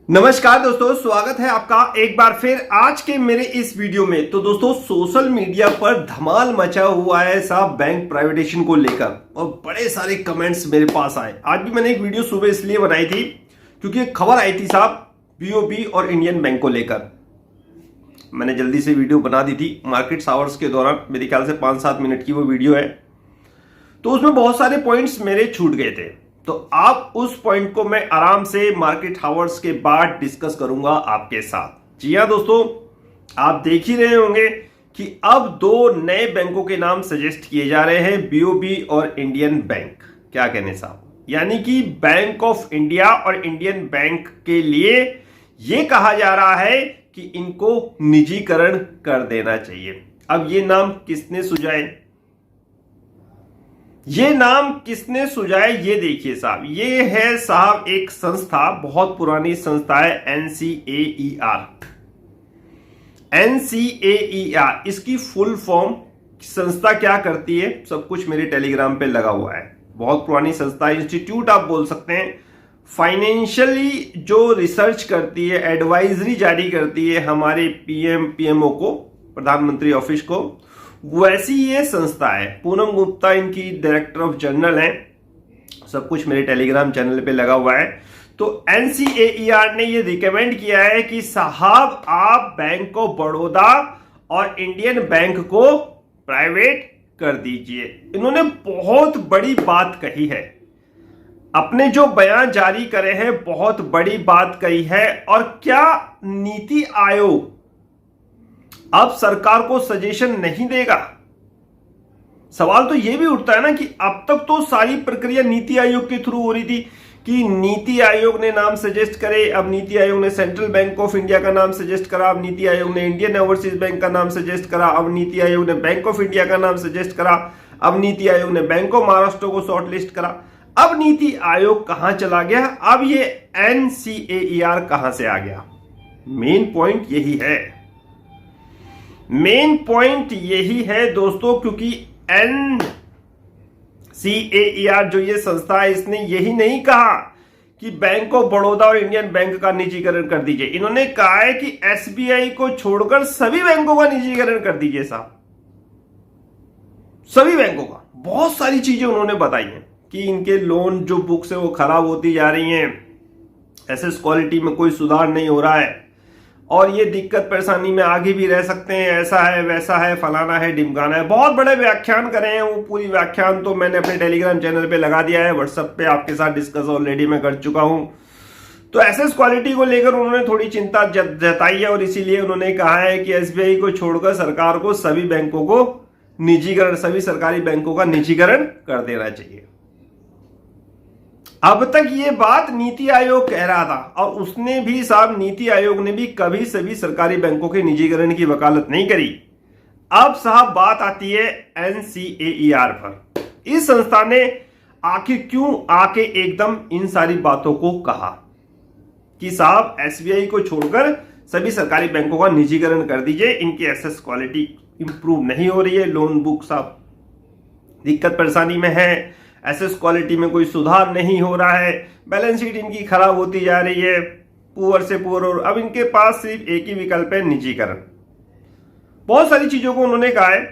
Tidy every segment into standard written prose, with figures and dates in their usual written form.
नमस्कार दोस्तों, स्वागत है आपका एक बार फिर आज के मेरे इस वीडियो में। तो दोस्तों, सोशल मीडिया पर धमाल मचा हुआ है साहब बैंक प्राइवेटेशन को लेकर और बड़े सारे कमेंट्स मेरे पास आए। आज भी मैंने एक वीडियो सुबह इसलिए बनाई थी क्योंकि एक खबर आई थी साहब बीओबी और इंडियन बैंक को लेकर। मैंने जल्दी से वीडियो बना दी थी मार्केट आवर्स के दौरान, मेरे ख्याल से 5-7 मिनट की वो वीडियो है। तो उसमें बहुत सारे पॉइंट्स मेरे छूट गए थे, तो आप उस पॉइंट को मैं आराम से मार्केट हावर्स के बाद डिस्कस करूंगा आपके साथ। जी हां दोस्तों, आप देख ही रहे होंगे कि अब दो नए बैंकों के नाम सजेस्ट किए जा रहे हैं, बीओबी और इंडियन बैंक। क्या कहने साहब, यानी कि बैंक ऑफ इंडिया और इंडियन बैंक के लिए यह कहा जा रहा है कि इनको निजीकरण कर देना चाहिए। अब ये नाम किसने सुझाए, ये नाम किसने सुझाए, ये देखिए साहब, ये है साहब एक संस्था, बहुत पुरानी संस्था है, एनसीएईआर। एनसीएईआर इसकी फुल फॉर्म, संस्था क्या करती है, सब कुछ मेरे टेलीग्राम पे लगा हुआ है। बहुत पुरानी संस्था, इंस्टीट्यूट आप बोल सकते हैं। फाइनेंशियली जो रिसर्च करती है, एडवाइजरी जारी करती है हमारे पीएमओ को, प्रधानमंत्री ऑफिस को, वैसी ये संस्था है। पूनम गुप्ता इनकी डायरेक्टर ऑफ जनरल है। सब कुछ मेरे टेलीग्राम चैनल पे लगा हुआ है। तो एनसीएईआर ने ये रिकमेंड किया है कि साहब आप बैंक ऑफ बड़ौदा और इंडियन बैंक को प्राइवेट कर दीजिए। इन्होंने बहुत बड़ी बात कही है, अपने जो बयान जारी करे हैं बहुत बड़ी बात कही है। और क्या नीति आयोग अब सरकार को सजेशन नहीं देगा? सवाल तो यह भी उठता है ना कि अब तक तो सारी प्रक्रिया नीति आयोग के थ्रू हो रही थी कि नीति आयोग ने नाम सजेस्ट करे। अब नीति आयोग ने सेंट्रल बैंक ऑफ इंडिया का नाम सजेस्ट करा, अब नीति आयोग ने इंडियन ओवरसीज बैंक का नाम सजेस्ट करा, अब नीति आयोग ने बैंक ऑफ इंडिया का नाम सजेस्ट करा, अब नीति आयोग ने बैंक ऑफ महाराष्ट्र को शॉर्टलिस्ट करा। अब नीति आयोग कहां चला गया, अब ये एनसीएईआर कहां से आ गया? मेन पॉइंट यही है, मेन पॉइंट यही है दोस्तों, क्योंकि एनसीएईआर जो ये संस्था है, इसने यही नहीं कहा कि बैंक ऑफ बड़ौदा और इंडियन बैंक का निजीकरण कर दीजिए। इन्होंने कहा है कि एसबीआई को छोड़कर सभी बैंकों का निजीकरण कर दीजिए साहब, सभी बैंकों का। बहुत सारी चीजें उन्होंने बताई हैं कि इनके लोन जो बुक्स है वो खराब होती जा रही हैं, एसेट क्वालिटी में कोई सुधार नहीं हो रहा है और ये दिक्कत परेशानी में आगे भी रह सकते हैं, ऐसा है वैसा है, फलाना है ढिमकाना है। बहुत बड़े व्याख्यान करे हैं, वो पूरी व्याख्यान तो मैंने अपने टेलीग्राम चैनल पे लगा दिया है, व्हाट्सएप पे आपके साथ डिस्कस ऑलरेडी मैं कर चुका हूं। तो एसेट क्वालिटी को लेकर उन्होंने थोड़ी चिंता जताई है और इसीलिए उन्होंने कहा है कि एसबीआई को छोड़कर सरकार को सभी बैंकों को निजीकरण, सभी सरकारी बैंकों का निजीकरण कर देना चाहिए। अब तक ये बात नीति आयोग कह रहा था और उसने भी साहब, नीति आयोग ने भी कभी सभी सरकारी बैंकों के निजीकरण की वकालत नहीं करी। अब साहब बात आती है एनसीएईआर पर। इस संस्था ने आखिर क्यों आके एकदम इन सारी बातों को कहा कि साहब एसबीआई को छोड़कर सभी सरकारी बैंकों का निजीकरण कर दीजिए, इनकी एसेट क्वालिटी इंप्रूव नहीं हो रही है, लोन बुक साहब दिक्कत परेशानी में है, एसेट क्वालिटी में कोई सुधार नहीं हो रहा है, बैलेंस शीट इनकी खराब होती जा रही है, पुअर से पुअर। और अब इनके पास सिर्फ एक ही विकल्प है, निजीकरण। बहुत सारी चीजों को उन्होंने कहा है,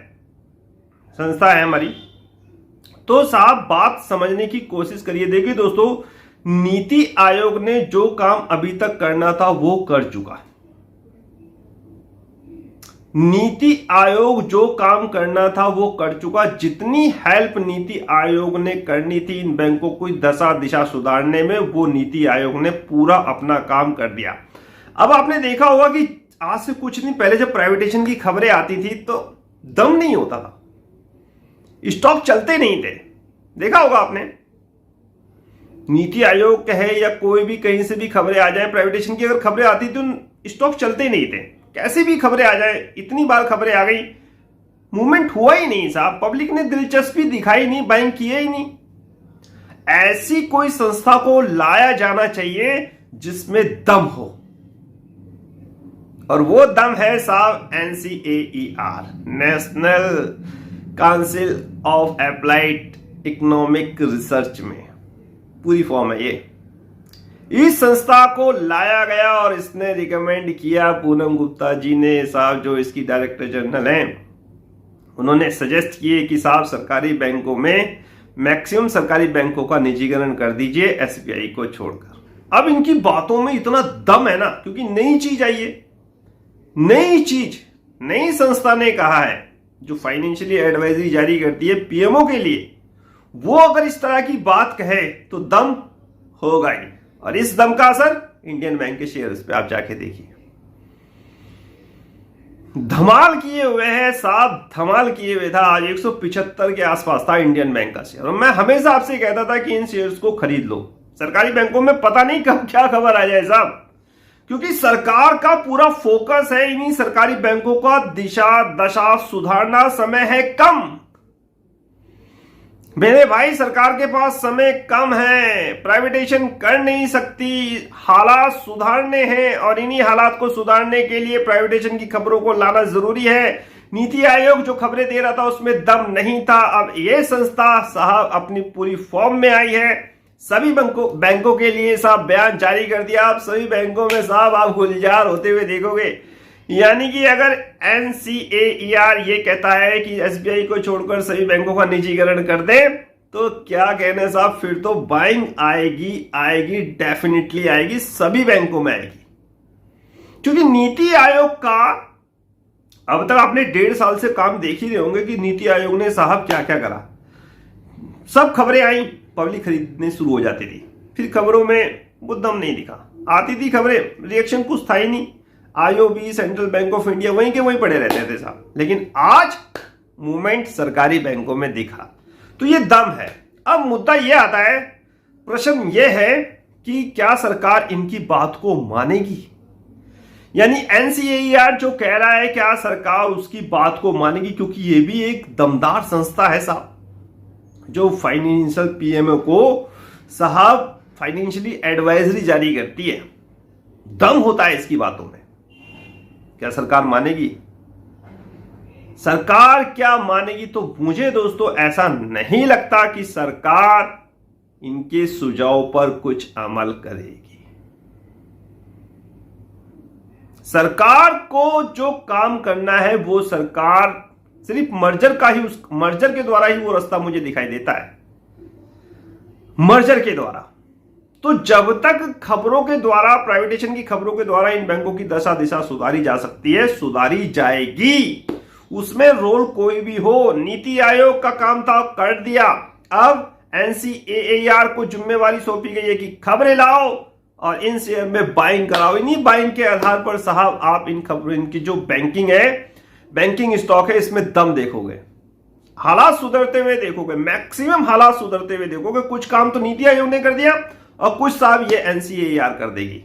संस्था है हमारी। तो साहब बात समझने की कोशिश करिए। देखिए दोस्तों, नीति आयोग ने जो काम अभी तक करना था वो कर चुका। नीति आयोग जो काम करना था वो कर चुका। जितनी हेल्प नीति आयोग ने करनी थी इन बैंकों को दशा दिशा सुधारने में, वो नीति आयोग ने पूरा अपना काम कर दिया। अब आपने देखा होगा कि आज से कुछ दिन पहले जब प्राइवेटेशन की खबरें आती थी तो दम नहीं होता था, स्टॉक चलते नहीं थे। देखा होगा आपने, नीति आयोग कहे या कोई भी कहीं से भी खबरें आ जाए, प्राइवेटेशन की अगर खबरें आती तो स्टॉक चलते नहीं थे। कैसे भी खबरें आ जाए, इतनी बार खबरें आ गई, मूवमेंट हुआ ही नहीं साहब, पब्लिक ने दिलचस्पी दिखाई नहीं, बाइंग किए ही नहीं। ऐसी कोई संस्था को लाया जाना चाहिए जिसमें दम हो, और वो दम है साहब NCAER, national council of applied economic research में पूरी फॉर्म है ये। इस संस्था को लाया गया और इसने रिकमेंड किया, पूनम गुप्ता जी ने साहब जो इसकी डायरेक्टर जनरल हैं, उन्होंने सजेस्ट किए कि साहब सरकारी बैंकों में मैक्सिमम सरकारी बैंकों का निजीकरण कर दीजिए एसबीआई को छोड़कर। अब इनकी बातों में इतना दम है ना, क्योंकि नई चीज आई है, नई चीज, नई संस्था ने कहा है जो फाइनेंशियली एडवाइजरी जारी करती है पीएमओ के लिए, वो अगर इस तरह की बात कहे तो दम होगा ही। और इस दम का असर इंडियन बैंक के शेयर्स पे आप जाके देखिए, धमाल किए हुए हैं साहब, धमाल किए हुए था। आज 175 के आसपास था इंडियन बैंक का शेयर, और मैं हमेशा आपसे कहता था कि इन शेयर्स को खरीद लो। सरकारी बैंकों में पता नहीं कब क्या खबर आ जाए साहब, क्योंकि सरकार का पूरा फोकस है इन्हीं सरकारी बैंकों का दिशा दशा सुधारना। समय है कम मेरे भाई, सरकार के पास समय कम है, प्राइवेटाइजेशन कर नहीं सकती, हालात सुधारने हैं, और इन्हीं हालात को सुधारने के लिए प्राइवेटाइजेशन की खबरों को लाना जरूरी है। नीति आयोग जो खबरें दे रहा था उसमें दम नहीं था, अब यह संस्था साहब अपनी पूरी फॉर्म में आई है। सभी बैंकों के लिए साहब बयान जारी कर दिया। आप सभी बैंकों में साहब आप गुलजार होते हुए देखोगे, यानी कि अगर NCAER ये कहता है कि एसबीआई को छोड़कर सभी बैंकों का निजीकरण कर दे, तो क्या कहने साहब, फिर तो बाइंग आएगी, डेफिनेटली आएगी, सभी बैंकों में आएगी। क्योंकि नीति आयोग का अब तक आपने 1.5 साल से काम देख ही रहे होंगे कि नीति आयोग ने साहब क्या क्या करा। सब खबरें आई, पब्लिक खरीदने शुरू हो जाती थी, फिर खबरों में वो दम नहीं दिखा, आती थी खबरें, रिएक्शन कुछ था ही नहीं। IOB, central bank of India वहीं के वहीं पड़े रहते थे साहब, लेकिन आज मूवमेंट सरकारी बैंकों में दिखा, तो ये दम है। अब मुद्दा ये आता है, प्रश्न ये है कि क्या सरकार इनकी बात को मानेगी, यानी NCAER जो कह रहा है क्या सरकार उसकी बात को मानेगी, क्योंकि ये भी एक दमदार संस्था है साहब, जो फाइनेंशियल पीएमओ को साहब फाइनेंशियली एडवाइजरी जारी करती है, दम होता है इसकी बातों में। क्या सरकार मानेगी? सरकार क्या मानेगी? तो मुझे दोस्तों ऐसा नहीं लगता कि सरकार इनके सुझाव पर कुछ अमल करेगी। सरकार को जो काम करना है वो सरकार सिर्फ मर्जर का ही, उस मर्जर के द्वारा ही वो रास्ता मुझे दिखाई देता है, मर्जर के द्वारा। तो जब तक खबरों के द्वारा, प्राइवेटाइजेशन की खबरों के द्वारा इन बैंकों की दशा दिशा सुधारी जा सकती है, सुधारी जाएगी, उसमें रोल कोई भी हो। नीति आयोग का काम था, कर दिया। अब NCAER को जिम्मेवारी सौंपी गई है कि खबरें लाओ और इन शेयर में बाइंग कराओ। इन्हीं बाइंग के आधार पर साहब आप इन खबरों, इनकी जो बैंकिंग है, बैंकिंग स्टॉक है, इसमें दम देखोगे, हालात सुधरते हुए देखोगे, मैक्सिमम हालात सुधरते हुए देखोगे। कुछ काम तो नीति आयोग ने कर दिया और कुछ साहब ये NCAER कर देगी।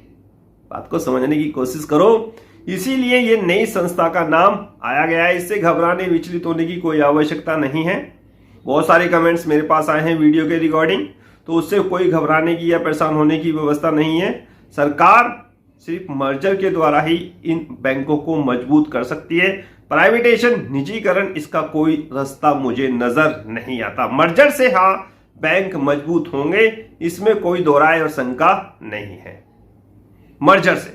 बात को समझने की कोशिश करो। इसीलिए ये नई संस्था का नाम आया गया है। इससे घबराने, विचलित होने की कोई आवश्यकता नहीं है। बहुत सारे कमेंट्स मेरे पास आए हैं वीडियो के रिकॉर्डिंग, तो उससे कोई घबराने की या परेशान होने की व्यवस्था नहीं है। सरकार सिर्फ मर्जर के द्वारा ही इन बैंकों को मजबूत कर सकती है। प्राइवेटाइजेशन, निजीकरण, इसका कोई रास्ता मुझे नजर नहीं आता। मर्जर से हाँ बैंक मजबूत होंगे, इसमें कोई दो राय और शंका नहीं है, मर्जर से।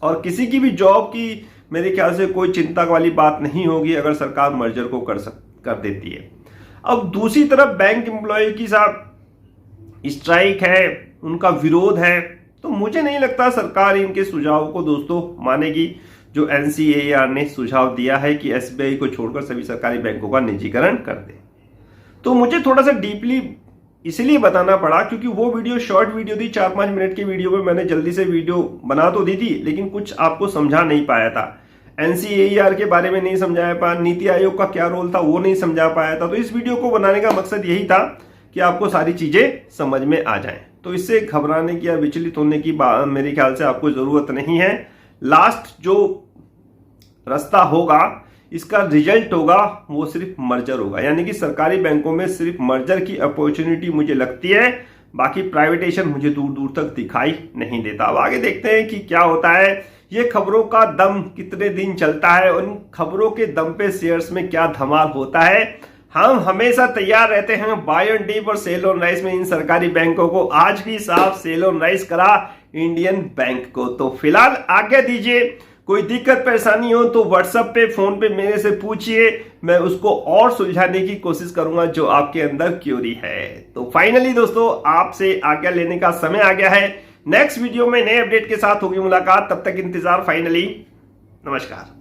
और किसी की भी जॉब की मेरे ख्याल से कोई चिंता वाली बात नहीं होगी अगर सरकार मर्जर को कर देती है। अब दूसरी तरफ बैंक एम्प्लॉय की साहब स्ट्राइक है, उनका विरोध है, तो मुझे नहीं लगता सरकार इनके सुझाव को दोस्तों मानेगी। जो NCAER ने सुझाव दिया है कि SBI को छोड़कर सभी सरकारी बैंकों का निजीकरण कर दे, तो मुझे थोड़ा सा डीपली इसलिए बताना पड़ा क्योंकि वो वीडियो शॉर्ट वीडियो थी, 4-5 मिनट की वीडियो में मैंने जल्दी से वीडियो बना तो दी थी, लेकिन कुछ आपको समझा नहीं पाया था। NCAER के बारे में नहीं समझाया पाया, नीति आयोग का क्या रोल था वो नहीं समझा पाया था। तो इस वीडियो को बनाने का मकसद यही था कि आपको सारी चीजें समझ में आ जाएं। तो इससे घबराने की या विचलित होने की मेरे ख्याल से आपको जरूरत नहीं है। लास्ट जो रास्ता होगा, इसका रिजल्ट होगा, वो सिर्फ मर्जर होगा, यानी कि सरकारी बैंकों में सिर्फ मर्जर की अपॉर्चुनिटी मुझे लगती है। बाकी प्राइवेटाइजेशन मुझे दूर दूर तक दिखाई नहीं देता। अब आगे देखते हैं कि क्या होता है। ये खबरों का दम कितने दिन चलता है, उन खबरों के दम पे शेयर्स में क्या धमाल होता है, हम हमेशा तैयार रहते हैं बाय ऑन डिप और सेल ऑन राइस में इन सरकारी बैंकों को। आज भी साहब सेल ऑन राइस करा इंडियन बैंक को। तो फिलहाल आज्ञा दीजिए, कोई दिक्कत परेशानी हो तो व्हाट्सएप पे फोन पे मेरे से पूछिए, मैं उसको और सुलझाने की कोशिश करूंगा जो आपके अंदर क्यूरी है। तो फाइनली दोस्तों आपसे आज्ञा लेने का समय आ गया है। नेक्स्ट वीडियो में नए अपडेट के साथ होगी मुलाकात, तब तक इंतजार। फाइनली नमस्कार।